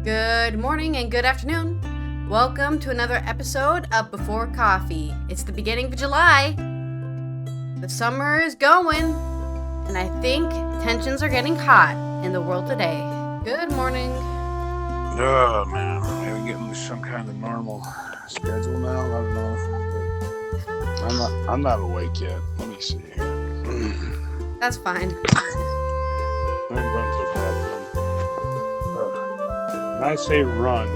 Good morning and good afternoon. Welcome to another episode of Before Coffee. It's the beginning of July. The summer is going, and I think tensions are getting hot in the world today. Good morning. Oh man, maybe getting some kind of normal schedule now. I don't know. I'm not awake yet. Let me see here. That's fine. I'm going to the bathroom. When I say run,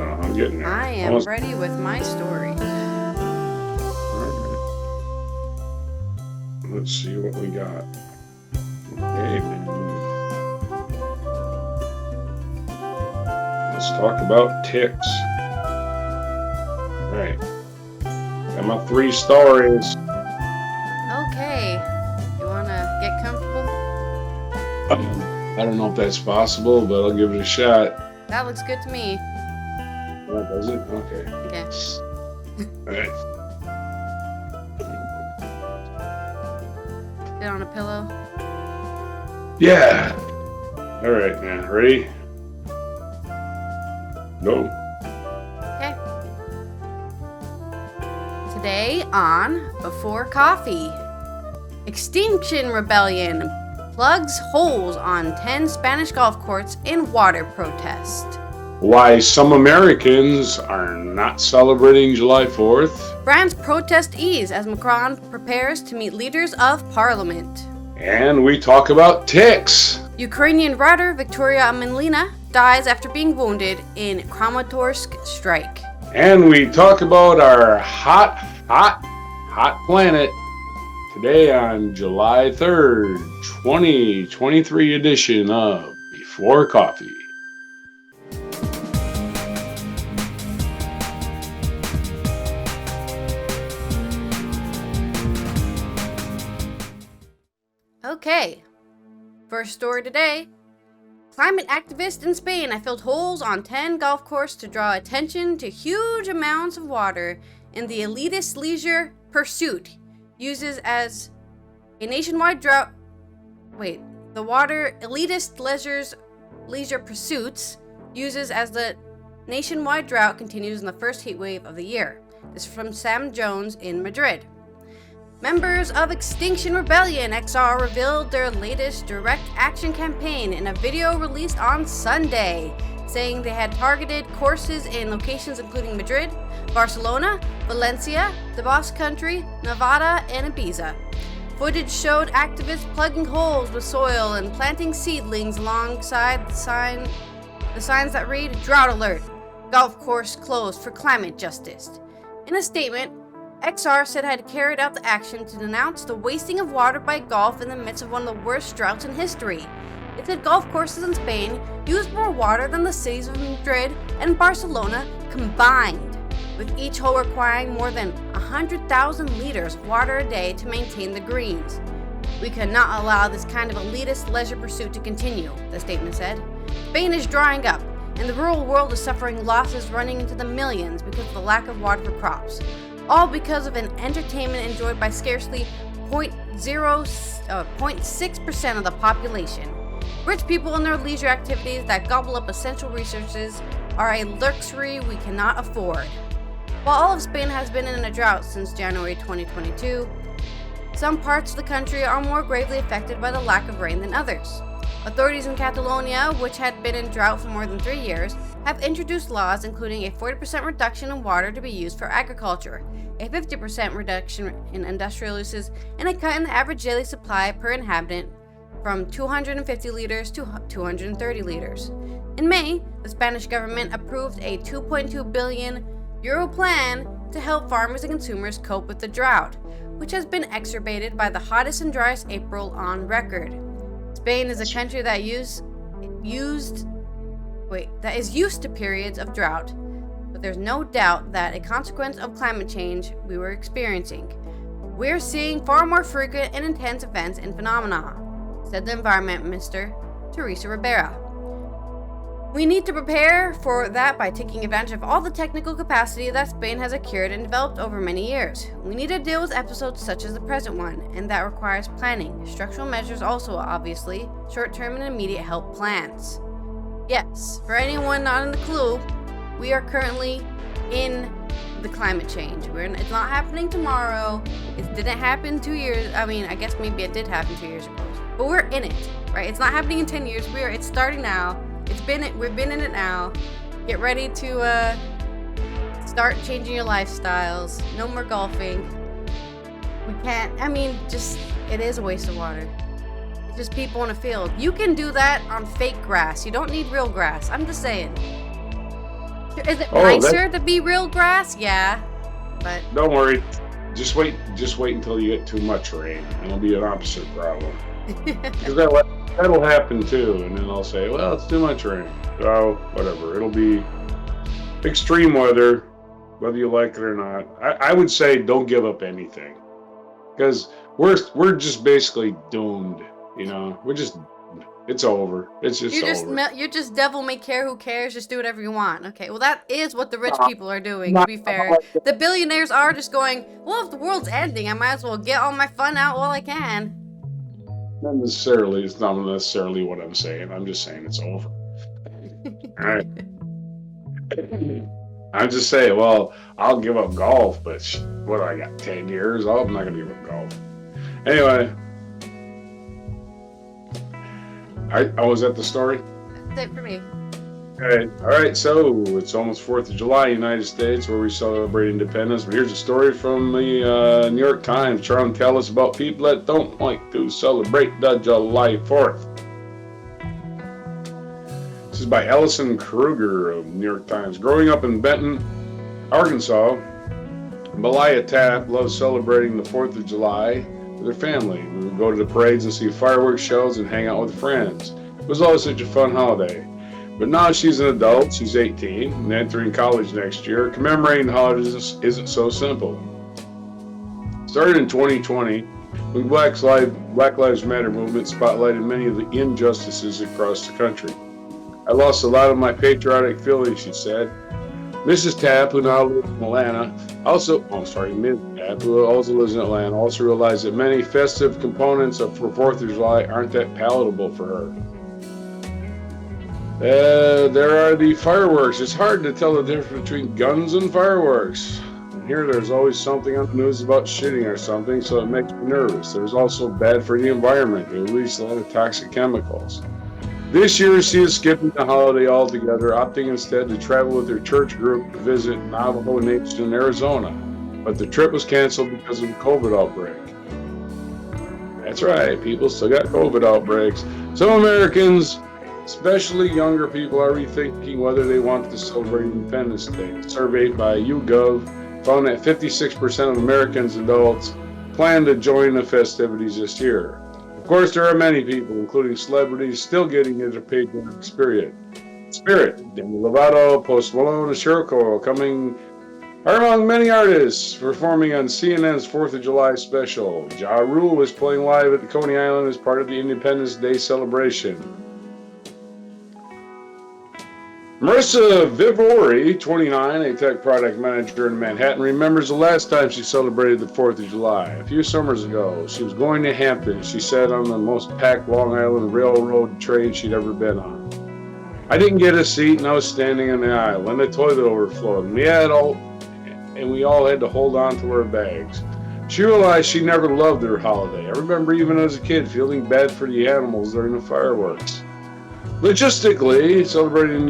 I'm getting there. I am ready with my story. Alright. Let's see what we got. Okay, let's talk about ticks. Alright. Got my 3 stories. Okay. You want to get comfortable? I don't know if that's possible, but I'll give it a shot. That looks good to me. That does it? Okay. Okay. Alright. Sit on a pillow. Yeah. Alright, man. Ready? Go. Okay. Today on Before Coffee, Extinction Rebellion plugs holes on 10 Spanish golf courses in water protest. Why some Americans are not celebrating July 4th. France protest ease as Macron prepares to meet leaders of parliament. And we talk about ticks. Ukrainian writer Victoria Amelina dies after being wounded in Kramatorsk strike. And we talk about our hot planet today on July 3rd, 2023 edition of Before Coffee. Okay, first story today. Climate activists in Spain have filled holes on 10 golf courses to draw attention to huge amounts of water in the elitist leisure pursuit uses as a nationwide drought. The water elitist leisure pursuits uses as the nationwide drought continues in the first heat wave of the year. This is from Sam Jones in Madrid. Members of Extinction Rebellion XR revealed their latest direct action campaign in a video released on Sunday, saying they had targeted courses in locations including Madrid, Barcelona, Valencia, the Basque Country, Nevada, and Ibiza. Footage showed activists plugging holes with soil and planting seedlings alongside the signs that read, "Drought Alert, Golf Course Closed for Climate Justice." In a statement, XR said it had carried out the action to denounce the wasting of water by golf in the midst of one of the worst droughts in history. It said golf courses in Spain use more water than the cities of Madrid and Barcelona combined, with each hole requiring more than 100,000 liters of water a day to maintain the greens. "We cannot allow this kind of elitist leisure pursuit to continue," the statement said. "Spain is drying up, and the rural world is suffering losses running into the millions because of the lack of water for crops. All because of an entertainment enjoyed by scarcely 0.6% of the population. Rich people and their leisure activities that gobble up essential resources are a luxury we cannot afford." While all of Spain has been in a drought since January 2022, some parts of the country are more gravely affected by the lack of rain than others. Authorities in Catalonia, which had been in drought for more than 3 years, have introduced laws including a 40% reduction in water to be used for agriculture, a 50% reduction in industrial uses, and a cut in the average daily supply per inhabitant from 250 liters to 230 liters. In May, the Spanish government approved a €2.2 billion plan to help farmers and consumers cope with the drought, which has been exacerbated by the hottest and driest April on record. Spain is a country that is used to periods of drought, but there's no doubt that a consequence of climate change we were experiencing. "We're seeing far more frequent and intense events and phenomena," said the Environment Minister, Teresa Ribera. We need to prepare for that by taking advantage of all the technical capacity that Spain has acquired and developed over many years. We need to deal with episodes such as the present one, and that requires planning. Structural measures also, obviously, short-term and immediate help plans. Yes, for anyone not in the clue, we are currently in the climate change. It's not happening tomorrow. It didn't happen 2 years. I mean, I guess maybe it did happen 2 years ago. But we're in it, right? It's not happening in 10 years. It's starting now. We've been in it now. Get ready to start changing your lifestyles. No more golfing. We can't. I mean, it is a waste of water. It's just people in a field. You can do that on fake grass. You don't need real grass. I'm just saying. Is it nicer to be real grass? Yeah, but don't worry. Just wait until you get too much rain, and it'll be an opposite problem. Because that'll happen too, and then I'll say, well, it's too much rain. So whatever, it'll be extreme weather, whether you like it or not. I would say don't give up anything, because we're just basically doomed. You know, it's over. It's just over. You're just devil may care, who cares? Just do whatever you want. Okay, well that is what the rich people are doing, to be fair. The billionaires are just going, well, if the world's ending, I might as well get all my fun out while I can. Not necessarily. It's not necessarily what I'm saying. I'm just saying it's over. All right. I'm just saying, well, I'll give up golf, but what do I got, 10 years? I'm not going to give up golf. Anyway. I was at the story. That's it for me. Okay. All right. So it's almost 4th of July, United States, where we celebrate independence. But here's a story from the New York Times trying to tell us about people that don't like to celebrate the July 4th. This is by Allison Kruger of New York Times. Growing up in Benton, Arkansas, Belia Tapp loves celebrating the 4th of July with her family. We would go to the parades and see fireworks shows and hang out with friends. It was always such a fun holiday. But now she's an adult, she's 18, and entering college next year. Commemorating the holidays isn't so simple. Started in 2020, when Black Lives Matter movement spotlighted many of the injustices across the country. I lost a lot of my patriotic feelings, she said. Mrs. Tapp, who now lives in Atlanta, Ms. Tapp, who also lives in Atlanta, also realized that many festive components for 4th of July aren't that palatable for her. There are the fireworks. It's hard to tell the difference between guns and fireworks. And here there's always something on the news about shooting or something, so it makes me nervous. There's also bad for the environment. They release a lot of toxic chemicals. This year, she is skipping the holiday altogether, opting instead to travel with her church group to visit Navajo Nation in Arizona. But the trip was canceled because of the COVID outbreak. That's right, people still got COVID outbreaks. Some Americans, especially younger people, are rethinking whether they want to celebrate Independence Day. A survey by YouGov found that 56% of Americans adults plan to join the festivities this year. Of course, there are many people, including celebrities, still getting into patriotic spirit. Demi Lovato, Post Malone, and Cheryl Cole are among many artists performing on CNN's 4th of July special. Ja Rule is playing live at the Coney Island as part of the Independence Day celebration. Marissa Vivori, 29, a tech product manager in Manhattan, remembers the last time she celebrated the 4th of July. A few summers ago, she was going to Hampton. She sat on the most packed Long Island Railroad train she'd ever been on. I didn't get a seat, and I was standing in the aisle, and the toilet overflowed, and we all had to hold on to our bags. She realized she never loved her holiday. I remember even as a kid feeling bad for the animals during the fireworks. Logistically, celebrating in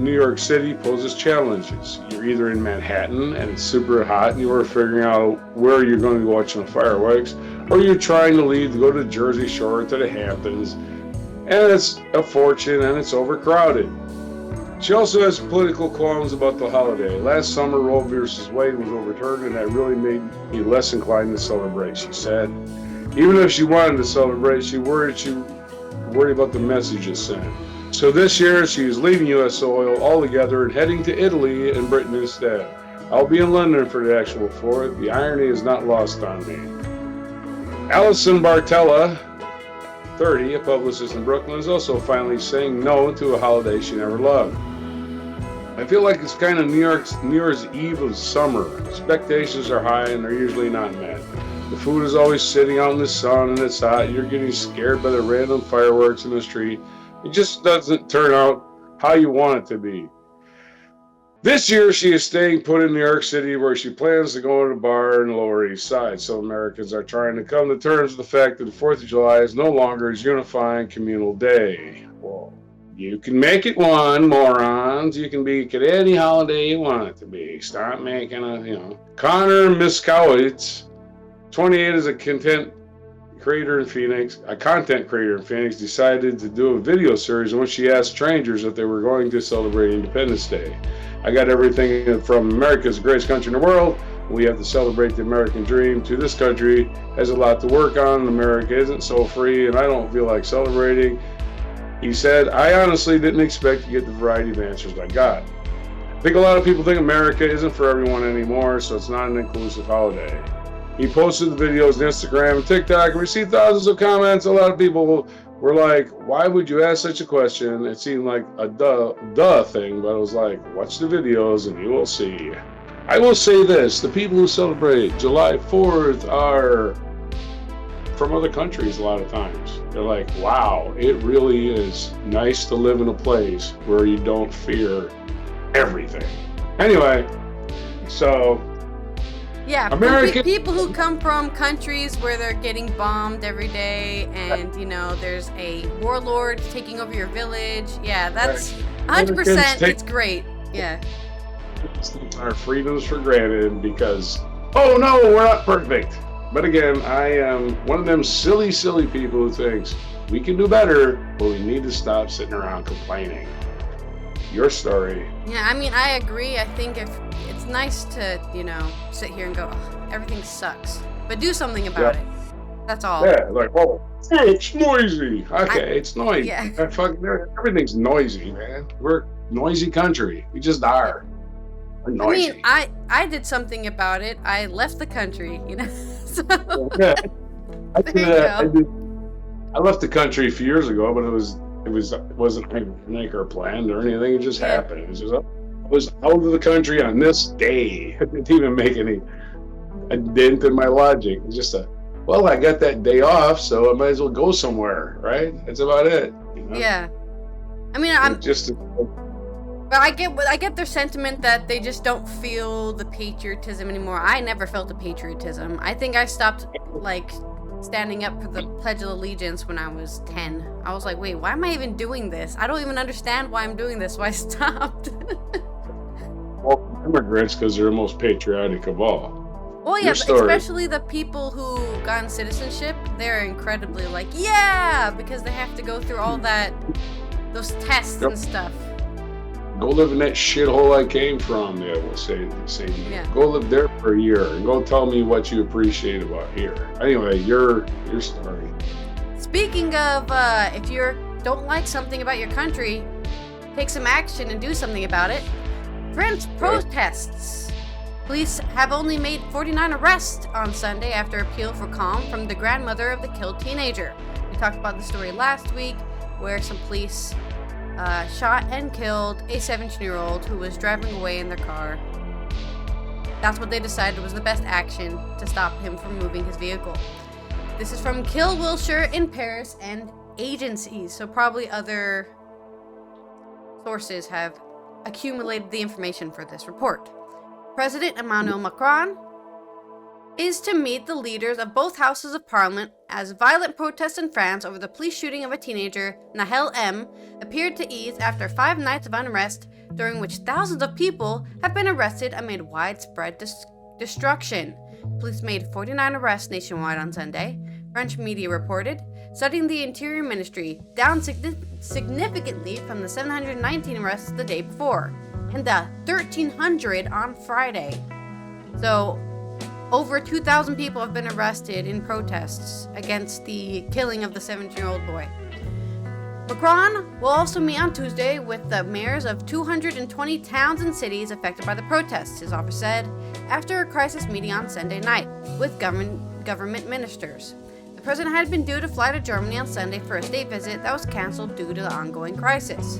New York City poses challenges. You're either in Manhattan and it's super hot and you are figuring out where you're going to go watching the fireworks, or you're trying to leave to go to Jersey Shore or to the Hamptons, and it's a fortune and it's overcrowded. She also has political qualms about the holiday. Last summer, Roe v. Wade was overturned, and that really made me less inclined to celebrate, she said. Even if she wanted to celebrate, she worried about the message it sent. So this year, she is leaving U.S. soil altogether and heading to Italy and Britain instead. I'll be in London for the actual 4th. The irony is not lost on me. Alison Bartella, 30, a publicist in Brooklyn, is also finally saying no to a holiday she never loved. I feel like it's kind of New Year's Eve of summer. Expectations are high and they're usually not met. The food is always sitting out in the sun and it's hot. You're getting scared by the random fireworks in the street. It just doesn't turn out how you want it to be. This year, she is staying put in New York City, where she plans to go to a bar in the Lower East Side. So Americans are trying to come to terms with the fact that the 4th of July is no longer a unifying communal day. Well, you can make it one, morons. You can make it any holiday you want it to be. Stop making Connor Miskowitz, 28, is a content creator in Phoenix, decided to do a video series in which she asked strangers if they were going to celebrate Independence Day. I got everything from America's the greatest country in the world. We have to celebrate the American dream. To this country has a lot to work on. America isn't so free, and I don't feel like celebrating. He said, I honestly didn't expect to get the variety of answers I got. I think a lot of people think America isn't for everyone anymore, so it's not an inclusive holiday. He posted the videos on Instagram and TikTok and received thousands of comments. A lot of people were like, why would you ask such a question? It seemed like a duh thing, but I was like, watch the videos and you will see. I will say this, the people who celebrate July 4th are from other countries a lot of times. They're like, wow, it really is nice to live in a place where you don't fear everything. Anyway, so... Yeah, people who come from countries where they're getting bombed every day and, there's a warlord taking over your village. Yeah, that's 100%. It's great. Yeah. Our freedoms for granted because, oh no, we're not perfect. But again, I am one of them silly people who thinks we can do better, but we need to stop sitting around complaining. Your story. Yeah, I agree. I think if it's nice to, sit here and go, oh, everything sucks, but do something about it. That's all. Yeah, like, oh, it's noisy. Okay, it's noisy. Yeah. Everything's noisy, man. We're a noisy country. We just are. We're noisy. I did something about it. I left the country, So, yeah. I left the country a few years ago, but it wasn't make or planned or anything. It just happened. It was just, I was out of the country on this day. It didn't even make a dent in my logic. It's just I got that day off, so I might as well go somewhere, right? That's about it. Yeah. But I get their sentiment that they just don't feel the patriotism anymore. I never felt the patriotism. I think I stopped standing up for the Pledge of Allegiance when I was 10. I was like, wait, why am I even doing this? I don't even understand why I'm doing this, so I stopped. Well, immigrants, because they're the most patriotic of all. Well, yeah, but especially the people who got citizenship, they're incredibly because they have to go through all those tests and stuff. Go live in that shithole I came from, they will say to you. Yeah. Go live there for a year and go tell me what you appreciate about here. Anyway, your story. Speaking of, if you don't like something about your country, take some action and do something about it. French protests. Police have only made 49 arrests on Sunday after appeal for calm from the grandmother of the killed teenager. We talked about the story last week where some police shot and killed a 17-year-old who was driving away in their car. That's what they decided was the best action to stop him from moving his vehicle. This is from Kill Wilshire in Paris and agencies, so probably other sources have accumulated the information for this report. President Emmanuel Macron is to meet the leaders of both houses of parliament as violent protests in France over the police shooting of a teenager, Nahel M., appeared to ease after 5 nights of unrest, during which thousands of people have been arrested amid widespread destruction. Police made 49 arrests nationwide on Sunday, French media reported, citing the Interior Ministry, down significantly from the 719 arrests the day before, and the 1,300 on Friday. So, over 2,000 people have been arrested in protests against the killing of the 17-year-old boy. Macron will also meet on Tuesday with the mayors of 220 towns and cities affected by the protests, his office said, after a crisis meeting on Sunday night with government ministers. The president had been due to fly to Germany on Sunday for a state visit that was canceled due to the ongoing crisis.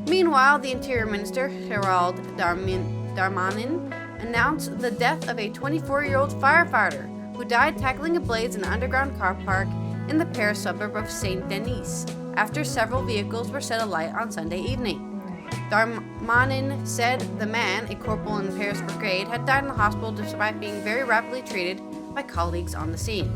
Meanwhile, the Interior Minister, Gerald Darmanin, announced the death of a 24-year-old firefighter who died tackling a blaze in an underground car park in the Paris suburb of Saint-Denis after several vehicles were set alight on Sunday evening. Darmanin said the man, a corporal in Paris Brigade, had died in the hospital despite being very rapidly treated by colleagues on the scene.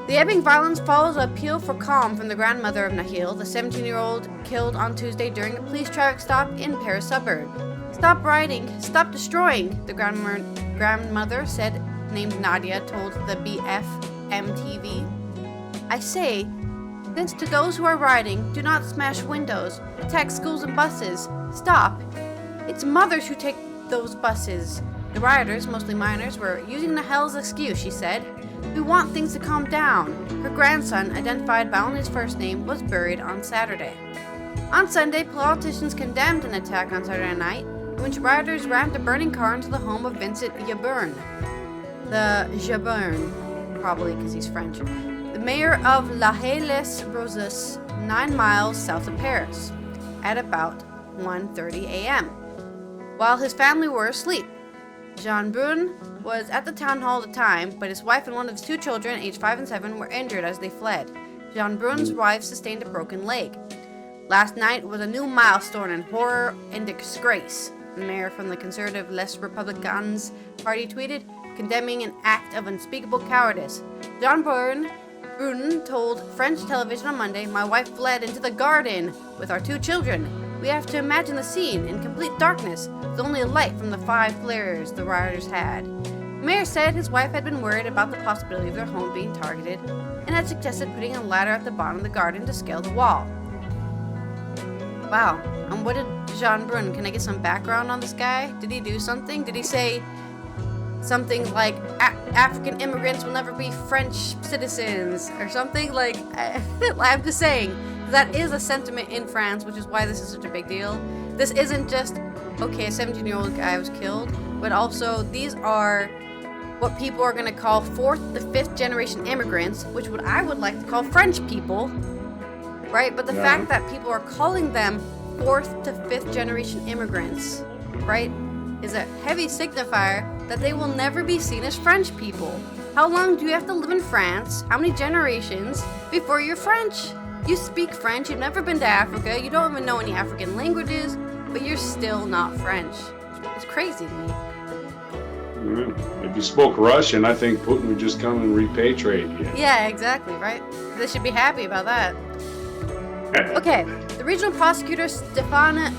The ebbing violence follows an appeal for calm from the grandmother of Nahil, the 17-year-old killed on Tuesday during a police traffic stop in Paris suburb. "Stop rioting, stop destroying," the grandmother said, named Nadia, told the BFM-TV. "I say this to those who are rioting: do not smash windows, attack schools and buses. Stop. It's mothers who take those buses." The rioters, mostly minors, were using Nahil's excuse, she said. "We want things to calm down." Her grandson, identified by only his first name, was buried on Saturday. On Sunday, politicians condemned an attack on Saturday night in which rioters rammed a burning car into the home of Vincent Jabern. The Jabern, probably because he's French. The mayor of La Haye-les-Roses, 9 miles south of Paris, at about 1:30 a.m., while his family were asleep. Jean Brun was at the town hall at the time, but his wife and one of his 2 children, aged 5 and 7, were injured as they fled. Jean Brun's wife sustained a broken leg. Last night was a new milestone in horror and disgrace, the mayor from the conservative Les Republicans party tweeted, condemning an act of unspeakable cowardice. Jean Brun told French television on Monday, "My wife fled into the garden with our 2 children. We have to imagine the scene in complete darkness, with only a light from the 5 flares the rioters had." The mayor said his wife had been worried about the possibility of their home being targeted and had suggested putting a ladder at the bottom of the garden to scale the wall. Wow. And what did Jean Brun, can I get some background on this guy? Did he do something? Did he say something like African immigrants will never be French citizens or something? Like, I'm just saying, that is a sentiment in France, which is why this is such a big deal. This isn't just, okay, a 17-year-old guy was killed, but also these are what people are going to call 4th to 5th generation immigrants, which I would like to call French people, right? But the fact that people are calling them 4th to 5th generation immigrants, right, is a heavy signifier that they will never be seen as French people. How long do you have to live in France? How many generations before you're French? You speak French, you've never been to Africa, you don't even know any African languages, but you're still not French. It's crazy to me. If you spoke Russian, I think Putin would just come and repatriate you. Yeah, exactly, right? They should be happy about that. Okay, the regional prosecutor Stefana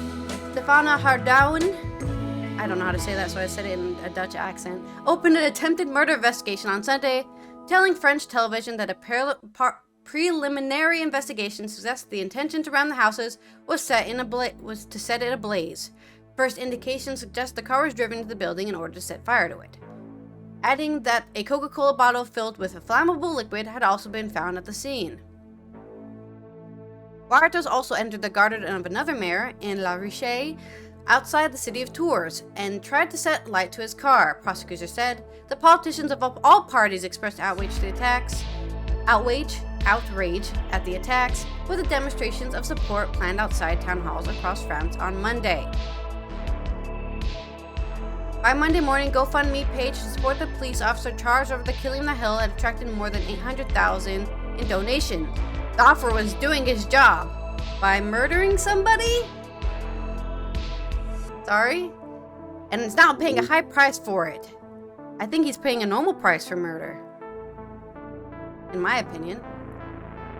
Hardouin, I don't know how to say that, so I said it in a Dutch accent, opened an attempted murder investigation on Sunday, telling French television that a preliminary investigation suggests the intention to ram the houses was to set it ablaze. First indications suggest the car was driven to the building in order to set fire to it, adding that a Coca-Cola bottle filled with a flammable liquid had also been found at the scene. Rioters also entered the garden of another mayor in La Riche, outside the city of Tours, and tried to set light to his car, prosecutors said. The politicians of all parties expressed outrage at the attacks, with the demonstrations of support planned outside town halls across France on Monday. By Monday morning, GoFundMe page to support the police officer charged over the killing of Nahil had attracted more than $800,000 in donation. The officer was doing his job by murdering somebody? Sorry? And it's not paying a high price for it. I think he's paying a normal price for murder, in my opinion.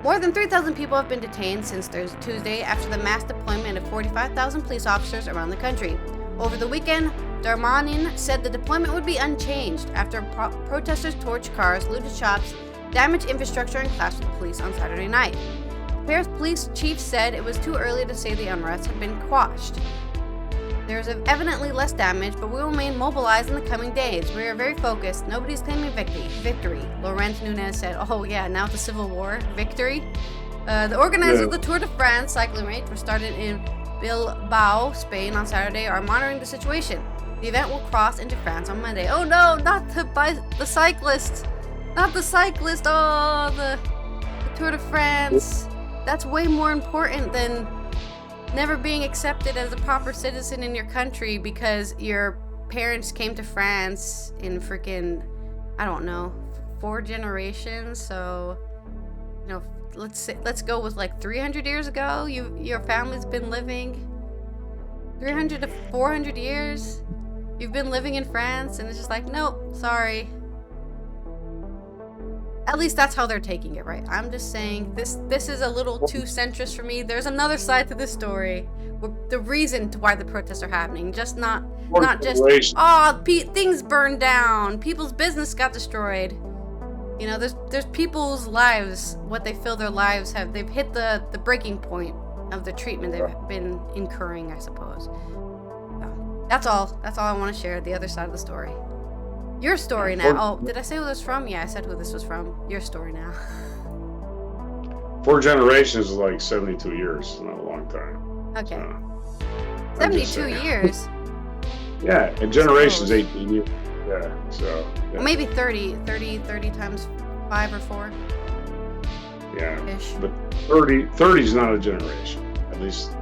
More than 3,000 people have been detained since Tuesday after the mass deployment of 45,000 police officers around the country. Over the weekend, Darmanin said the deployment would be unchanged after protesters torched cars, looted shops, damaged infrastructure, and clashed with the police on Saturday night. The Paris police chief said it was too early to say the unrest had been quashed. There is evidently less damage, but we will remain mobilized in the coming days. We are very focused. Nobody's claiming victory. Laurent Nunez said, "Oh yeah, now it's a civil war. Victory?" The organizers of the Tour de France cycling race, which started in Bilbao, Spain on Saturday, are monitoring the situation. The event will cross into France on Monday. Oh no, not the cyclists! Not the cyclist. Oh, the Tour de France. That's way more important than never being accepted as a proper citizen in your country because your parents came to France in freaking, I don't know, 4 generations. So, let's go with like 300 years ago. Your family's been living 300 to 400 years. You've been living in France, and it's just like, nope, sorry. At least that's how they're taking it, right? I'm just saying this is a little too centrist for me. There's another side to this story. The reason to why the protests are happening, just not just things burned down, people's business got destroyed. There's people's lives, what they feel their lives they've hit the breaking point of the treatment they've been incurring, I suppose. So, that's all I want to share. The other side of the story. Your story now. Oh, did I say who this was from? Yeah, I said who this was from. Your story now. 4 generations is like 72 years. Not a long time. Okay. So, 72 years? Yeah, a generation is 18 years. Yeah, so. Yeah. Well, maybe 30 times 5 or 4. Yeah, Ish. but 30 is not a generation. At least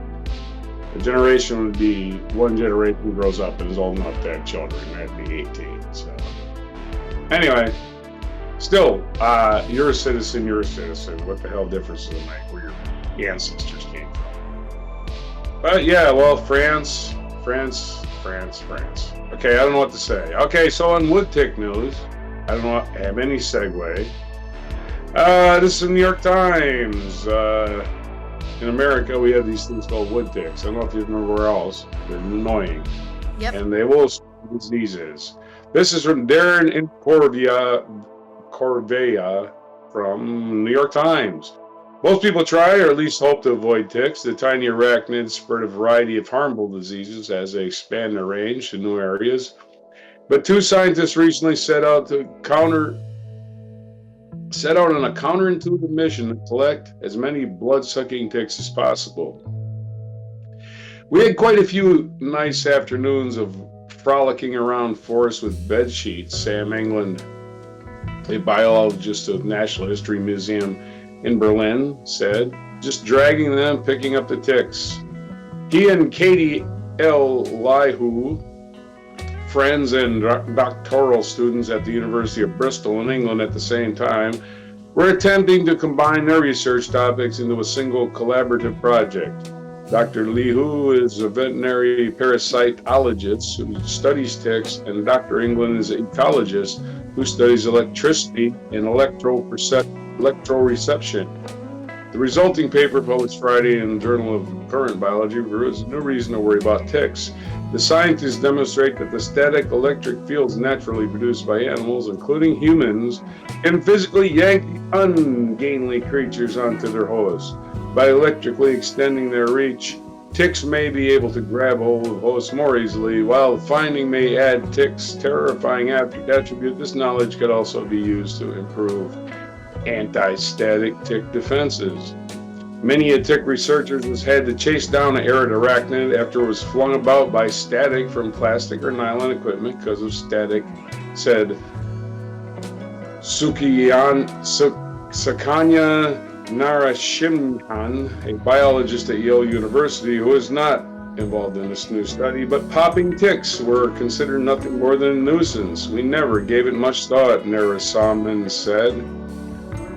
a generation would be one generation grows up and is old enough to have children. That'd be 18. So anyway, still, you're a citizen. What the hell difference does it make where your ancestors came from? But yeah, well, France. Okay, I don't know what to say. Okay, so on wood tick news, I don't have any segue. This is the New York Times. In America, we have these things called wood ticks. I don't know if you remember where else. They're annoying. Yep. And they will spread diseases. This is from Darren in Corvea from New York Times. Most people try or at least hope to avoid ticks. The tiny arachnids spread a variety of harmful diseases as they expand their range to new areas. But 2 scientists recently set out on a counterintuitive mission to collect as many blood-sucking ticks as possible. We had quite a few nice afternoons of frolicking around forests with bed sheets, Sam England, a biologist of the National History Museum in Berlin, said, just dragging them, picking up the ticks. He and Katie L. Lyhu, friends and doctoral students at the University of Bristol in England at the same time, were attempting to combine their research topics into a single collaborative project. Dr. Lyhu is a veterinary parasitologist who studies ticks, and Dr. England is an ecologist who studies electricity and electroreception. The resulting paper, published Friday in the Journal of Current Biology, is a new reason to worry about ticks. The scientists demonstrate that the static electric fields naturally produced by animals, including humans, can physically yank ungainly creatures onto their hosts. By electrically extending their reach, ticks may be able to grab hold of hosts more easily. While the finding may add ticks' terrifying attribute, this knowledge could also be used to improve anti-static tick defenses. Many a tick researchers has had to chase down an arid arachnid after it was flung about by static from plastic or nylon equipment because of static, said Sukanya Narasimhan, a biologist at Yale University who is not involved in this new study. But popping ticks were considered nothing more than a nuisance. We never gave it much thought, Narasimhan said.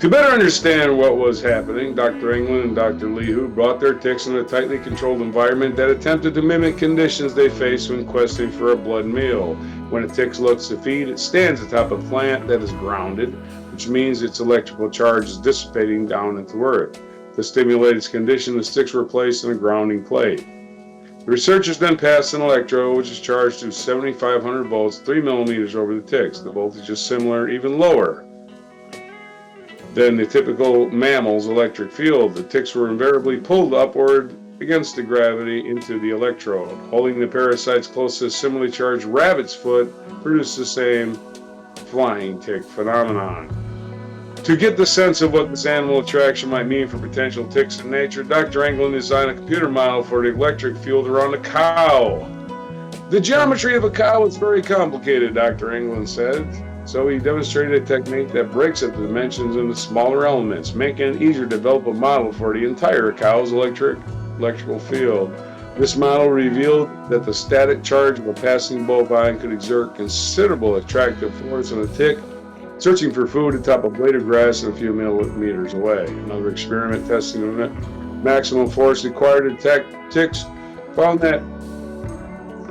To better understand what was happening, Dr. England and Dr. Lyhu brought their ticks in a tightly controlled environment that attempted to mimic conditions they face when questing for a blood meal. When a tick looks to feed, it stands atop a plant that is grounded, which means its electrical charge is dissipating down into earth. To stimulate its condition, the sticks were placed in a grounding plate. The researchers then passed an electrode, which is charged to 7,500 volts, 3 millimeters over the ticks. The voltage is similar, even lower, than the typical mammal's electric field. The ticks were invariably pulled upward against the gravity into the electrode. Holding the parasites close to a similarly charged rabbit's foot produced the same flying tick phenomenon. To get the sense of what this animal attraction might mean for potential ticks in nature, Dr. England designed a computer model for the electric field around a cow. The geometry of a cow is very complicated, Dr. England said. So he demonstrated a technique that breaks up the dimensions into smaller elements, making it easier to develop a model for the entire cow's electrical field. This model revealed that the static charge of a passing bovine could exert considerable attractive force on a tick searching for food atop a blade of grass a few millimeters away. Another experiment testing the maximum force required to detect ticks found that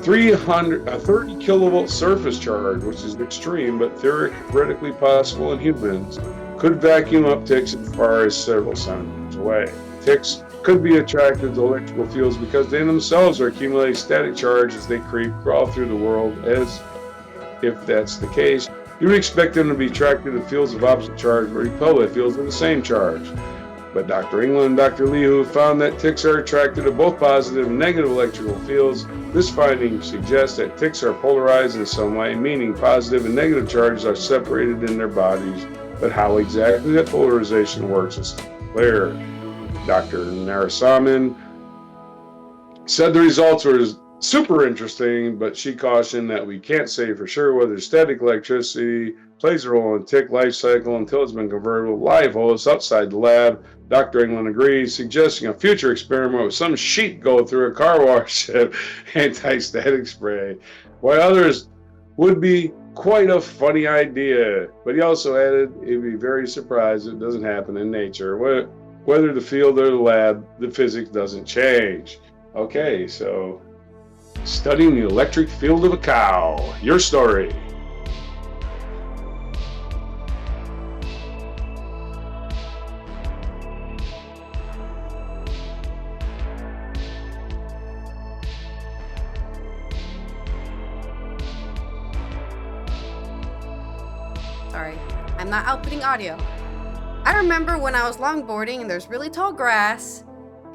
30 kilovolt surface charge, which is extreme but theoretically possible in humans, could vacuum up ticks as far as several centimeters away. Ticks could be attracted to electrical fields because they themselves are accumulating static charge as they crawl through the world. As if that's the case, you would expect them to be attracted to fields of opposite charge but repel by fields of the same charge. But Dr. England and Dr. Lee, who found that ticks are attracted to both positive and negative electrical fields, this finding suggests that ticks are polarized in some way, meaning positive and negative charges are separated in their bodies. But how exactly that polarization works is clear. Dr. Narasimhan said the results were super interesting, but she cautioned that we can't say for sure whether static electricity plays a role in tick life cycle until it's been converted with live hosts outside the lab. Dr. England agrees, suggesting a future experiment with some sheep go through a car wash of anti-static spray, while others would be quite a funny idea. But he also added he'd be very surprised if it doesn't happen in nature. Whether the field or the lab, the physics doesn't change. Okay, so studying the electric field of a cow. Your story. Sorry, I'm not outputting audio. I remember when I was longboarding and there's really tall grass,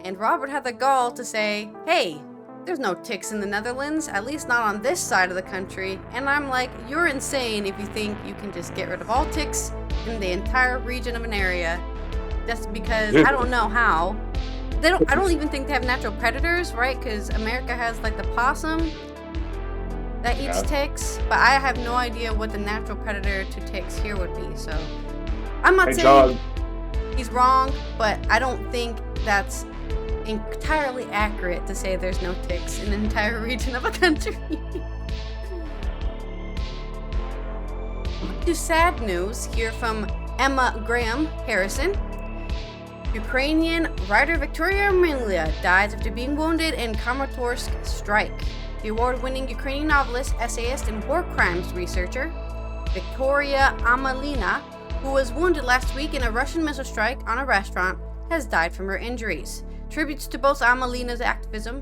and Robert had the gall to say, hey, there's no ticks in the Netherlands, at least not on this side of the country. And I'm like, you're insane if you think you can just get rid of all ticks in the entire region of an area. Just because I don't know how. I don't even think they have natural predators, right? Because America has like the possum that eats ticks, but I have no idea what the natural predator to ticks here would be. So I'm not saying he's wrong, but I don't think that's entirely accurate to say there's no ticks in an entire region of a country. To sad news here from Emma Graham Harrison. Ukrainian writer Victoria Amelia dies after being wounded in Kramatorsk strike. The award-winning Ukrainian novelist, essayist, and war crimes researcher Victoria Amelina, who was wounded last week in a Russian missile strike on a restaurant, has died from her injuries. Tributes to both Amelina's activism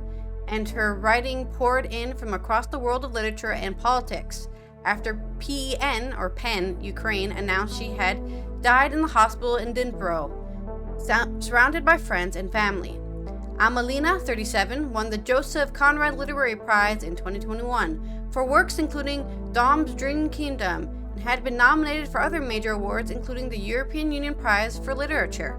and her writing poured in from across the world of literature and politics. After PEN Ukraine announced she had died in the hospital in Dnipro, surrounded by friends and family. Amelina, 37, won the Joseph Conrad Literary Prize in 2021 for works including Dom's Dream Kingdom, and had been nominated for other major awards including the European Union Prize for Literature.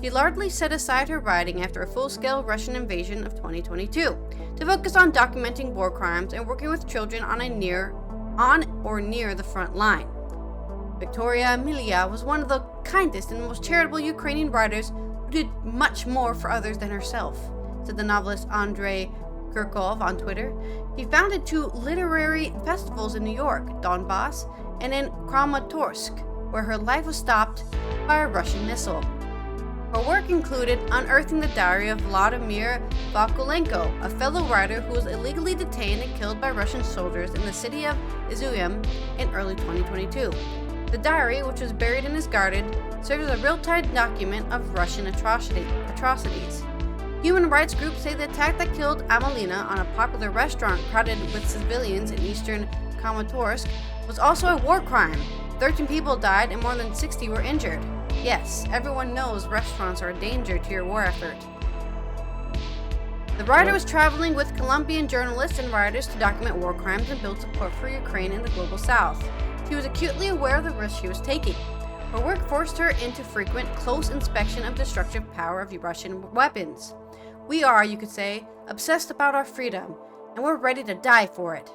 She largely set aside her writing after a full-scale Russian invasion of 2022 to focus on documenting war crimes and working with children on or near the front line. Victoria Amelia was one of the kindest and most charitable Ukrainian writers who did much more for others than herself, said the novelist Andrei Kurkov on Twitter. He founded 2 literary festivals in New York, Donbass and in Kramatorsk, where her life was stopped by a Russian missile. Her work included unearthing the diary of Vladimir Vakulenko, a fellow writer who was illegally detained and killed by Russian soldiers in the city of Izium in early 2022. The diary, which was buried in his garden, serves as a real-time document of Russian atrocities. Human rights groups say the attack that killed Amelina on a popular restaurant crowded with civilians in eastern Kramatorsk was also a war crime. 13 people died and more than 60 were injured. Yes, everyone knows restaurants are a danger to your war effort. The writer was traveling with Colombian journalists and writers to document war crimes and build support for Ukraine in the global south. She was acutely aware of the risk she was taking. Her work forced her into frequent, close inspection of destructive power of Russian weapons. We are, you could say, obsessed about our freedom, and we're ready to die for it.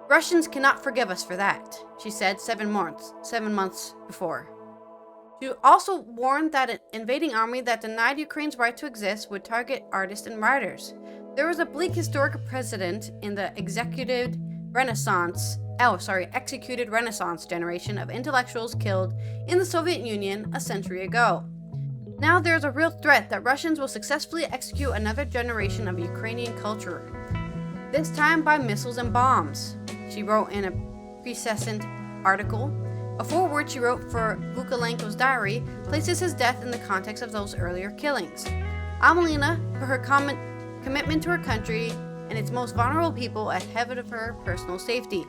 Russians cannot forgive us for that, she said 7 months before. She also warned that an invading army that denied Ukraine's right to exist would target artists and writers. There was a bleak historic precedent in the executed Renaissance generation of intellectuals killed in the Soviet Union a century ago. Now there is a real threat that Russians will successfully execute another generation of Ukrainian culture, this time by missiles and bombs, she wrote in a precedent article. A foreword she wrote for Vukalenko's diary places his death in the context of those earlier killings. Amelina put her commitment to her country and its most vulnerable people ahead of her personal safety,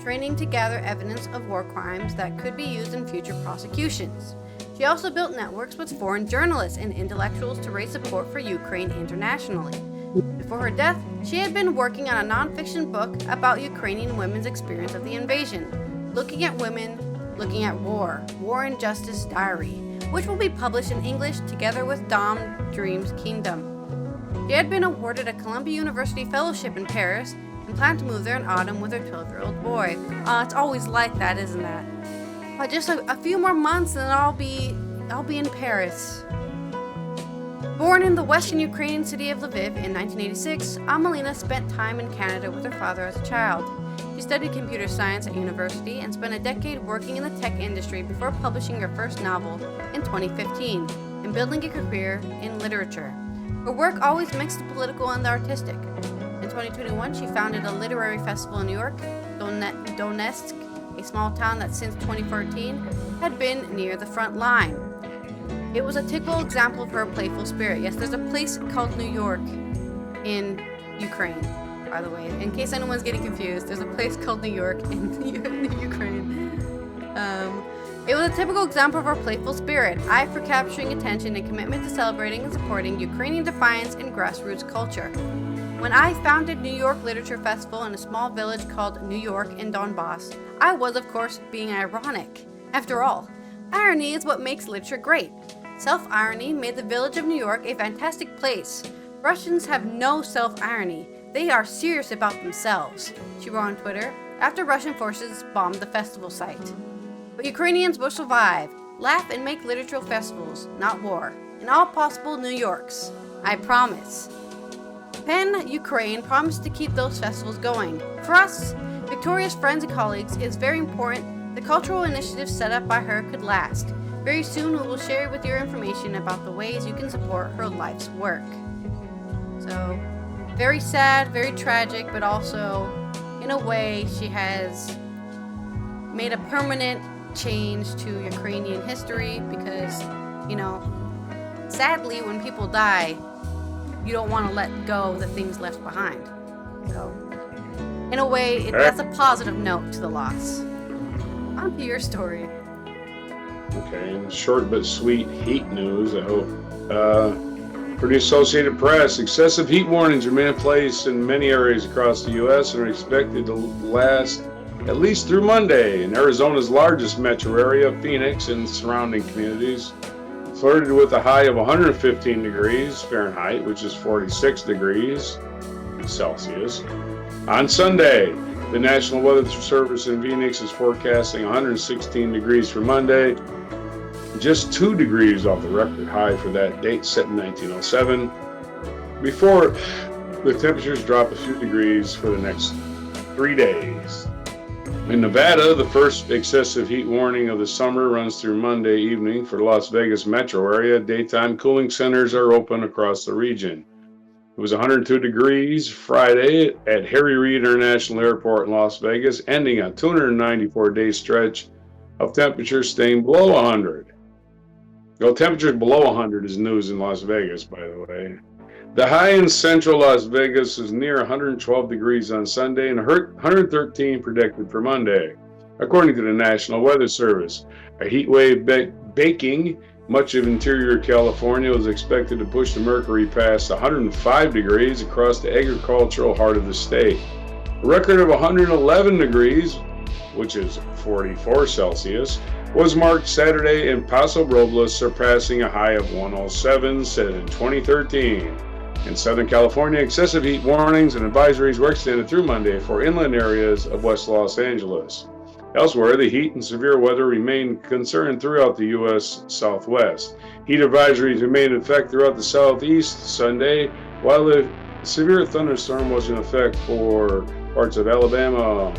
training to gather evidence of war crimes that could be used in future prosecutions. She also built networks with foreign journalists and intellectuals to raise support for Ukraine internationally. Before her death, she had been working on a nonfiction book about Ukrainian women's experience of the invasion, looking at women, looking at War and Justice Diary, which will be published in English together with Dom Dreams Kingdom. She had been awarded a Columbia University fellowship in Paris and planned to move there in autumn with her 12-year-old boy. It's always like that, isn't it? But just a few more months and I'll be in Paris. Born in the western Ukrainian city of Lviv in 1986, Amelina spent time in Canada with her father as a child. She studied computer science at university and spent a decade working in the tech industry before publishing her first novel in 2015 and building a career in literature. Her work always mixed the political and the artistic. In 2021, she founded a literary festival in New York, Donetsk, a small town that since 2014 had been near the front line. It was a typical example of her playful spirit. Yes, there's a place called New York in Ukraine, by the way. In case anyone's getting confused, there's a place called New York in Ukraine. It was a typical example of her playful spirit, eye for capturing attention, and commitment to celebrating and supporting Ukrainian defiance and grassroots culture. When I founded New York Literature Festival in a small village called New York in Donbass, I was, of course, being ironic. After all, irony is what makes literature great. Self-irony made the village of New York a fantastic place. Russians have no self-irony. They are serious about themselves, she wrote on Twitter, after Russian forces bombed the festival site. But Ukrainians will survive, laugh and make literary festivals, not war, in all possible New Yorks. I promise. PEN Ukraine promised to keep those festivals going. For us, Victoria's friends and colleagues, it is very important the cultural initiatives set up by her could last. Very soon we will share with you information about the ways you can support her life's work. So, very sad, very tragic, but also, in a way, she has made a permanent change to Ukrainian history because, sadly, when people die, you don't want to let go of the things left behind. So, in a way, that's a positive note to the loss. On to your story. Okay, and short but sweet heat news, I hope. For the Associated Press, excessive heat warnings remain in place in many areas across the U.S. and are expected to last at least through Monday. In Arizona's largest metro area, Phoenix and surrounding communities, flirted with a high of 115 degrees Fahrenheit, which is 46 degrees Celsius. On Sunday, the National Weather Service in Phoenix is forecasting 116 degrees for Monday, just 2 degrees off the record high for that date set in 1907, before the temperatures drop a few degrees for the next 3 days. In Nevada, the first excessive heat warning of the summer runs through Monday evening for the Las Vegas metro area. Daytime cooling centers are open across the region. It was 102 degrees Friday at Harry Reid International Airport in Las Vegas, ending a 294-day stretch of temperatures staying below 100. Well, temperatures below 100 is news in Las Vegas, by the way. The high in central Las Vegas is near 112 degrees on Sunday and 113 predicted for Monday, according to the National Weather Service. A heat wave baking much of interior California was expected to push the mercury past 105 degrees across the agricultural heart of the state. A record of 111 degrees, which is 44 Celsius, was marked Saturday in Paso Robles, surpassing a high of 107 set in 2013. In Southern California, excessive heat warnings and advisories were extended through Monday for inland areas of West Los Angeles. Elsewhere, the heat and severe weather remained concerned throughout the U.S. Southwest. Heat advisories remained in effect throughout the Southeast Sunday, while the severe thunderstorm was in effect for parts of Alabama,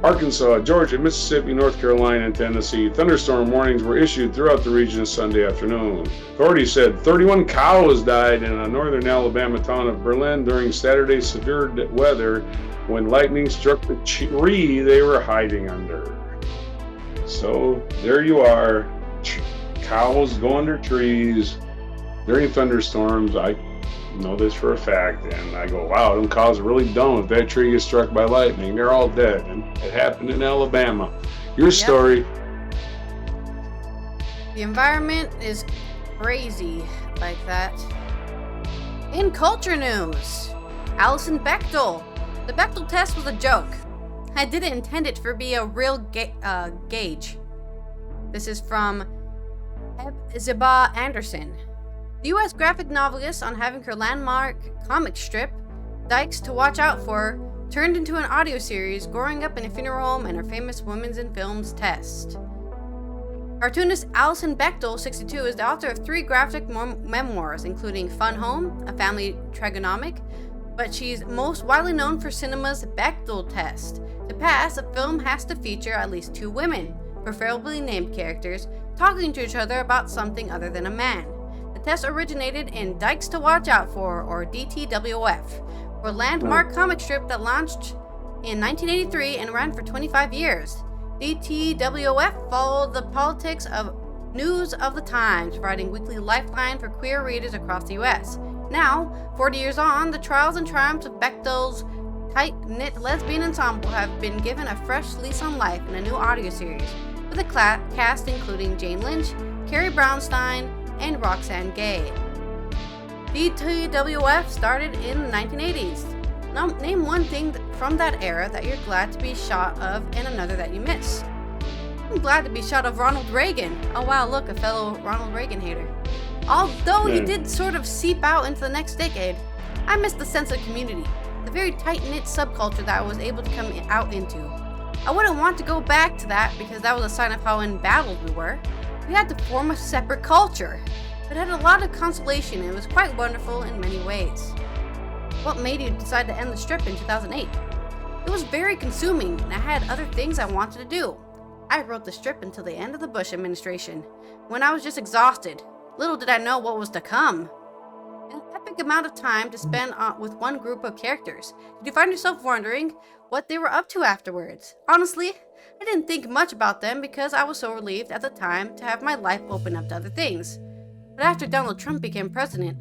Arkansas, Georgia, Mississippi, North Carolina, and Tennessee. Thunderstorm warnings were issued throughout the region Sunday afternoon. Authorities said 31 cows died in a northern Alabama town of Berlin during Saturday's severe weather when lightning struck the tree they were hiding under. So there you are, cows go under trees during thunderstorms. I know this for a fact, and I go, wow, them cows are really dumb. If that tree gets struck by lightning, they're all dead. And it happened in Alabama. Your story. The environment is crazy like that. In culture news, Alison Bechdel. The Bechdel test was a joke. I didn't intend it to be a real gauge. This is from Ziba Anderson. The U.S. graphic novelist, on having her landmark comic strip, Dykes to Watch Out For, turned into an audio series growing up in a funeral home and her famous Women's in Films test. Cartoonist Alison Bechdel, 62, is the author of 3 graphic memoirs, including Fun Home, a family trigonomic, but she's most widely known for cinema's Bechdel test. To pass, a film has to feature at least 2 women, preferably named characters, talking to each other about something other than a man. The test originated in Dykes to Watch Out For, or DTWF, a landmark comic strip that launched in 1983 and ran for 25 years. DTWF followed the politics of news of the times, providing weekly lifeline for queer readers across the U.S. Now, 40 years on, the trials and triumphs of Bechdel's tight-knit lesbian ensemble have been given a fresh lease on life in a new audio series, with a cast including Jane Lynch, Carrie Brownstein, and Roxane Gay. DTWF started in the 1980s. Now, name one thing from that era that you're glad to be shot of and another that you miss. I'm glad to be shot of Ronald Reagan. Oh wow, look, a fellow Ronald Reagan hater. Although he did sort of seep out into the next decade, I miss the sense of community, the very tight-knit subculture that I was able to come out into. I wouldn't want to go back to that because that was a sign of how embattled we were. We had to form a separate culture, but it had a lot of consolation and it was quite wonderful in many ways. What made you decide to end the strip in 2008? It was very consuming and I had other things I wanted to do. I wrote the strip until the end of the Bush administration, when I was just exhausted. Little did I know what was to come. An epic amount of time to spend with one group of characters. Did you find yourself wondering what they were up to afterwards? Honestly, I didn't think much about them because I was so relieved at the time to have my life open up to other things. But after Donald Trump became president,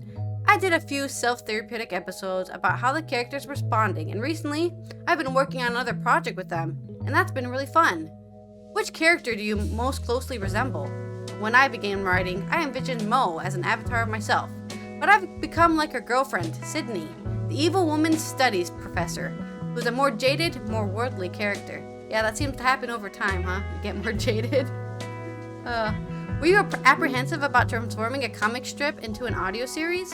I did a few self-therapeutic episodes about how the characters were responding, and recently, I've been working on another project with them, and that's been really fun. Which character do you most closely resemble? When I began writing, I envisioned Mo as an avatar of myself, but I've become like her girlfriend, Sydney, the evil woman studies professor, who's a more jaded, more worldly character. Yeah, that seems to happen over time, huh? You get more jaded. Were you apprehensive about transforming a comic strip into an audio series?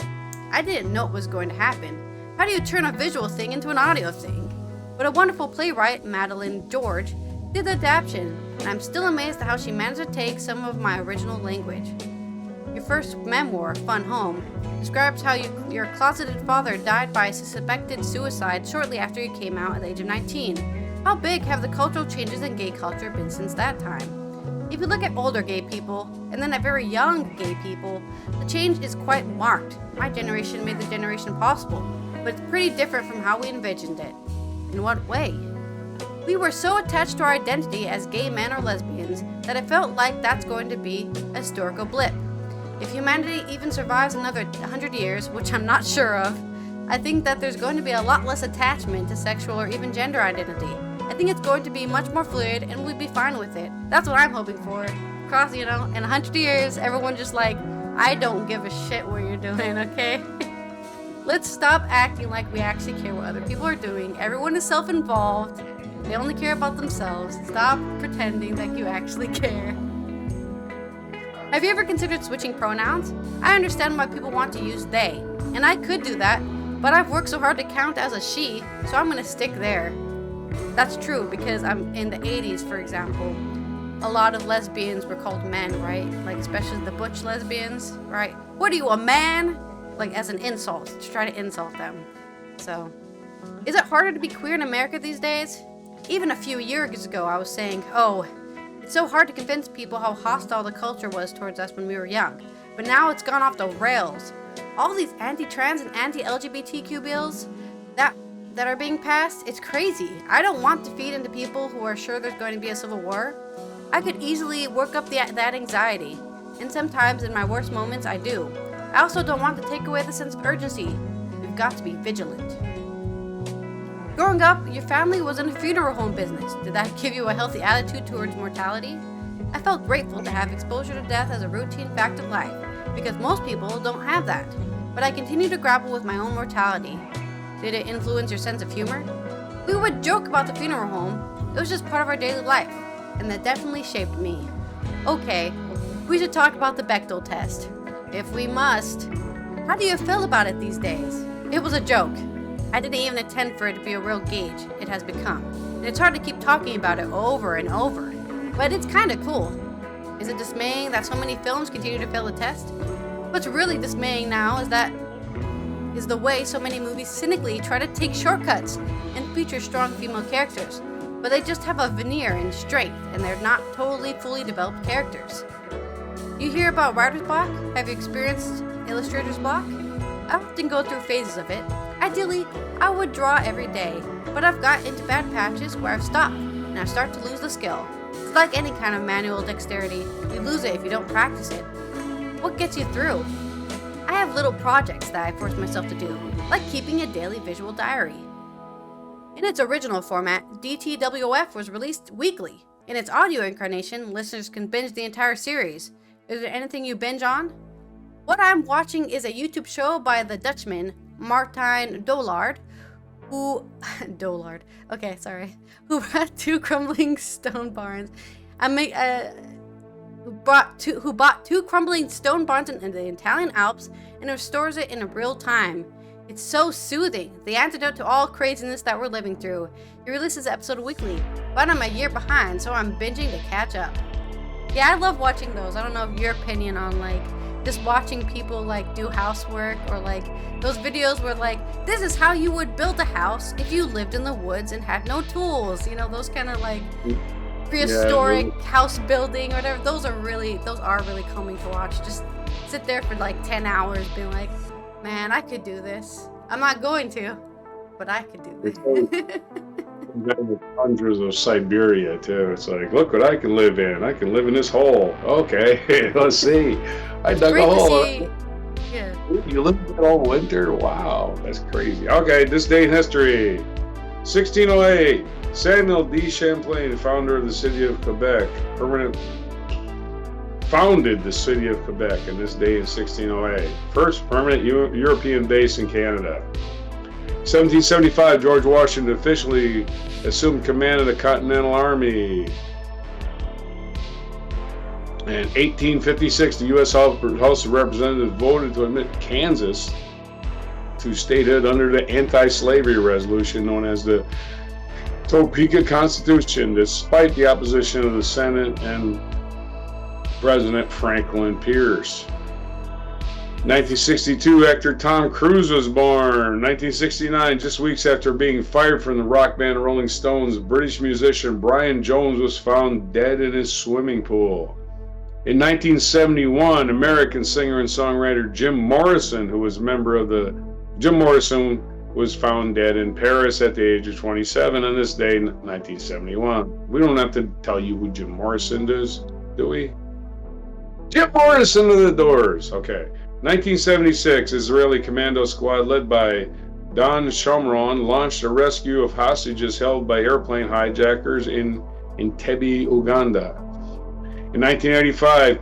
I didn't know it was going to happen. How do you turn a visual thing into an audio thing? But a wonderful playwright, Madeline George, did the adaptation, and I'm still amazed at how she managed to take some of my original language. Your first memoir, Fun Home, describes how your closeted father died by suspected suicide shortly after you came out at the age of 19. How big have the cultural changes in gay culture been since that time? If you look at older gay people, and then at very young gay people, the change is quite marked. My generation made the generation possible, but it's pretty different from how we envisioned it. In what way? We were so attached to our identity as gay men or lesbians that it felt like that's going to be a historical blip. If humanity even survives another 100 years, which I'm not sure of, I think that there's going to be a lot less attachment to sexual or even gender identity. I think it's going to be much more fluid and we'll be fine with it. That's what I'm hoping for. Across, in 100 years, everyone just like, I don't give a shit what you're doing, okay? Let's stop acting like we actually care what other people are doing. Everyone is self-involved. They only care about themselves. Stop pretending like you actually care. Have you ever considered switching pronouns? I understand why people want to use they. And I could do that, but I've worked so hard to count as a she, so I'm gonna stick there. That's true, because I'm in the 80s, for example. A lot of lesbians were called men, right? Like, especially the butch lesbians, right? What are you, a man? Like, as an insult, to try to insult them. So, is it harder to be queer in America these days? Even a few years ago, I was saying, oh, it's so hard to convince people how hostile the culture was towards us when we were young. But now it's gone off the rails. All these anti-trans and anti-LGBTQ bills that are being passed, it's crazy. I don't want to feed into people who are sure there's going to be a civil war. I could easily work up that anxiety, and sometimes in my worst moments I do. I also don't want to take away the sense of urgency. We've got to be vigilant. Growing up, your family was in the funeral home business. Did that give you a healthy attitude towards mortality? I felt grateful to have exposure to death as a routine fact of life, because most people don't have that. But I continue to grapple with my own mortality. Did it influence your sense of humor? We would joke about the funeral home. It was just part of our daily life, and that definitely shaped me. Okay, we should talk about the Bechdel test. If we must. How do you feel about it these days? It was a joke. I didn't even intend for it to be a real gauge. It has become. And it's hard to keep talking about it over and over. But it's kinda cool. Is it dismaying that so many films continue to fail the test? What's really dismaying now is the way so many movies cynically try to take shortcuts and feature strong female characters, but they just have a veneer and strength, and they're not totally fully developed characters. You hear about writer's block? Have you experienced illustrator's block? I often go through phases of it. Ideally, I would draw every day, but I've got into bad patches where I've stopped, and I start to lose the skill. It's like any kind of manual dexterity. You lose it if you don't practice it. What gets you through? I have little projects that I force myself to do, like keeping a daily visual diary. In its original format, DTWF was released weekly. In its audio incarnation, listeners can binge the entire series. Is there anything you binge on? What I'm watching is a YouTube show by the Dutchman, Martijn Dolard, who brought two crumbling stone barns who bought two crumbling stone barns in the Italian Alps and restores it in real time. It's so soothing, the antidote to all craziness that we're living through. He releases an episode weekly, but I'm a year behind, so I'm binging to catch up. Yeah, I love watching those. I don't know your opinion on like just watching people like do housework, or like those videos where like this is how you would build a house if you lived in the woods and had no tools. You know, those kind of like prehistoric house building or whatever. Those are really calming to watch. Just sit there for like 10 hours being like, man, I could do this. I'm not going to, but I could do this. The tundras of Siberia too. It's like, look what I can live in. I can live in this hole. Okay, let's see. I dug a hole. Yeah. You live in it all winter? Wow, that's crazy. Okay, this day in history. 1608. Samuel de Champlain, founder of the city of Quebec, founded the city of Quebec in this day in 1608. First permanent European base in Canada. 1775, George Washington officially assumed command of the Continental Army. In 1856, the U.S. House of Representatives voted to admit Kansas to statehood under the anti-slavery resolution known as the Topeka Constitution, despite the opposition of the Senate and President Franklin Pierce. 1962, actor Tom Cruise was born. 1969, just weeks after being fired from the rock band Rolling Stones, British musician Brian Jones was found dead in his swimming pool. In 1971, American singer and songwriter Jim Morrison, was found dead in Paris at the age of 27 on this day in 1971. We don't have to tell you who Jim Morrison is, do we? Jim Morrison of the Doors. Okay. 1976, Israeli commando squad led by Don Shomron launched a rescue of hostages held by airplane hijackers in Entebbe, Uganda. In 1985,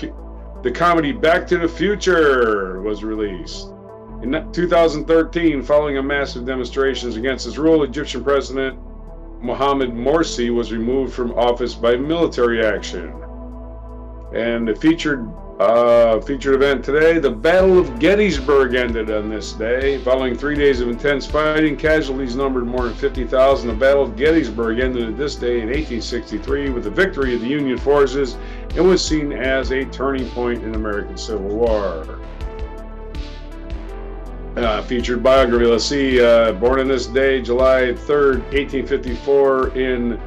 the comedy Back to the Future was released. In 2013, following a massive demonstrations against his rule, Egyptian President Mohamed Morsi was removed from office by military action. And it featured Featured event today, the Battle of Gettysburg ended on this day. Following 3 days of intense fighting, casualties numbered more than 50,000. The Battle of Gettysburg ended this day in 1863 with the victory of the Union forces and was seen as a turning point in American Civil War. Featured biography, let's see, born on this day, July 3rd, 1854, in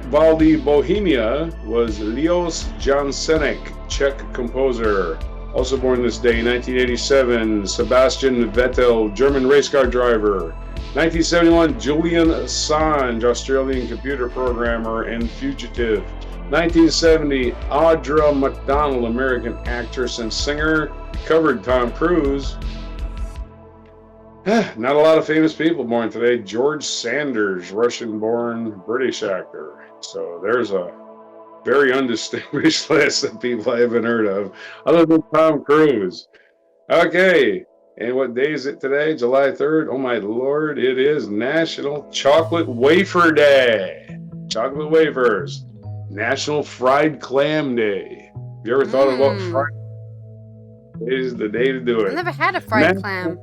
Valdy, Bohemia, was Leos Jansenek, Czech composer. Also born this day, 1987, Sebastian Vettel, German race car driver. 1971, Julian Assange, Australian computer programmer and fugitive. 1970, Audra McDonald, American actress and singer, covered Tom Cruise. Not a lot of famous people born today. George Sanders, Russian-born British actor. So there's a very undistinguished list of people I haven't heard of, other than Tom Cruise. Okay, and what day is it today? July 3rd? Oh my lord, it is National Chocolate Wafer Day. Chocolate wafers. National Fried Clam Day. Have you ever thought about fried? It is the day to do it. I've never had a fried clam.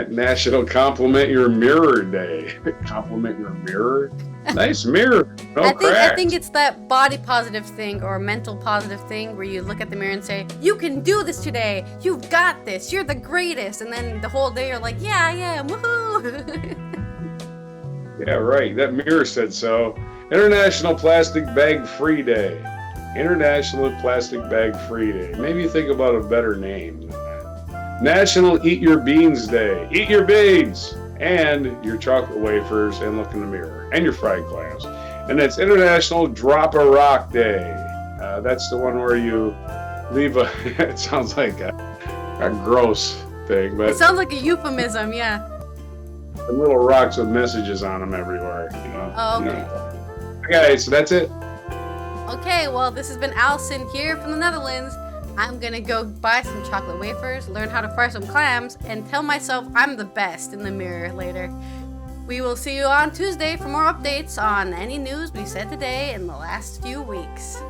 National Compliment Your Mirror Day. Compliment your mirror? Nice mirror. No cracks. I think it's that body positive thing or mental positive thing where you look at the mirror and say, you can do this today. You've got this. You're the greatest. And then the whole day you're like, yeah, woohoo. Yeah, right. That mirror said so. International Plastic Bag Free Day. International Plastic Bag Free Day. Maybe you think about a better name than that. National Eat Your Beans Day. Eat your beans and your chocolate wafers and look in the mirror and your fried clams. And it's International Drop a Rock Day. That's the one where you leave a, it sounds like a gross thing, but it sounds like a euphemism, yeah. The little rocks with messages on them everywhere, you know. Oh, okay. You know. Okay, so that's it. Okay, well, this has been Allison here from the Netherlands. I'm gonna go buy some chocolate wafers, learn how to fry some clams, and tell myself I'm the best in the mirror later. We will see you on Tuesday for more updates on any news we said today in the last few weeks.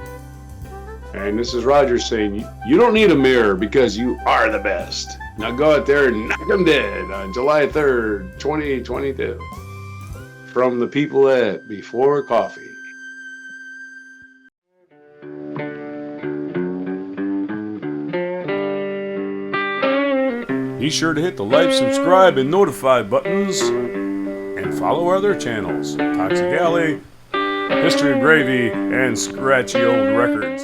And this is Roger saying, you don't need a mirror because you are the best. Now go out there and knock them dead on July 3rd, 2022. From the people at Before Coffee. Be sure to hit the like, subscribe, and notify buttons, and follow our other channels, Toxic Alley, History of Gravy, and Scratchy Old Records.